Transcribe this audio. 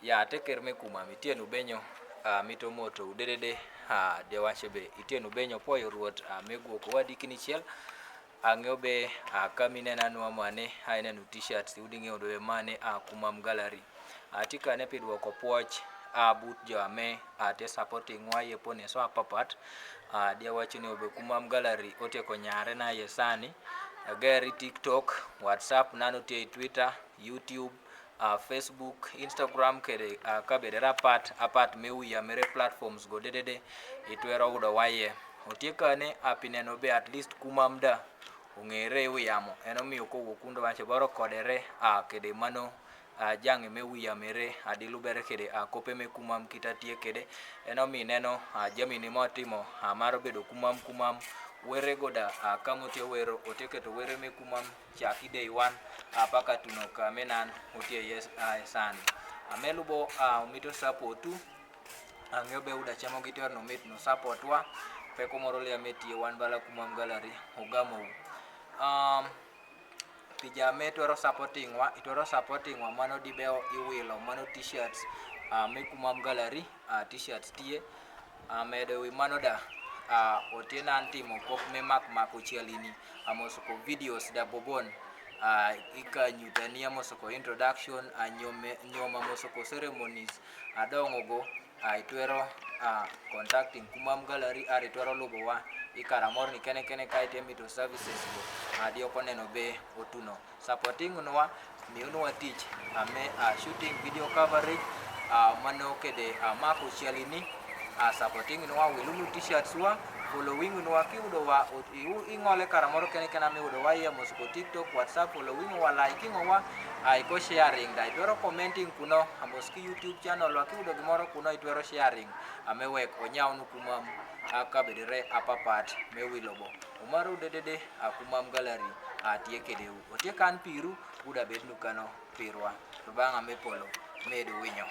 ya teker me kuma mitienu benyo mito moto udedede de wache be itienu benyo poyo ruot meguoko wadi kinichiel ang'eo be kaminena nwa mane ainenu t-shirts uding'eo do mane kumam gallery tikane pidwoko puoch but jo ame te supporting wa yepone so apapat dia wachoni obe kumam gallery oteko nyare na yesani geri TikTok, WhatsApp nano tie Twitter, YouTube, Facebook, Instagram kede kabede apat mewiya mere platforms go dedede itwero udo waye otiekane apineno be at least kumamda ong'ere wiyamo enomiyo kowuok kundo wache boro kodere kede mano jange mewiya mere adilubere kede kope me kumam kita tie kede enomi neno jamini motimo maro bedo kumam were goda kamotie wero oteketo were me kumam chaki day one paka tuno kamenan otie yes sani amelubo umito supportu ang'eo be uda chamo gitor no mit no support wa peko moro lia metie wan bala kumam gallery ogamo pijame twero supporting wa mano dibeo iwilo mano t-shirts me kumam gallery t-shirts tie medo wi mano da otiena antimo kop me mak uchialini amosoko videos da bobon ika nyutania mosoko introduction nyoma mosoko ceremonies adongogo itwero contacting kumam gallery itwero lubo wa ikaramor ni kene kaite mito services go dio koneno be otuno supporting nwa miunwa tich ame shooting video coverage mano kede mako chialini supporting nwa wilumu t-shirts wa following nwa kiudo wa ing'ole karamoro kene miudo wa ya mosoko TikTok, WhatsApp, following wa liking wa iko sharing da itwero commenting kuno amoski YouTube channel wa kiudo gimoro kuno itwero sharing amewek onyaunu kumam kabedere apapat mewilobo umaru dedede kumam gallery tie kedeu otiekan piru uda bednu kano pirwa to bang'a mepolo medo winyo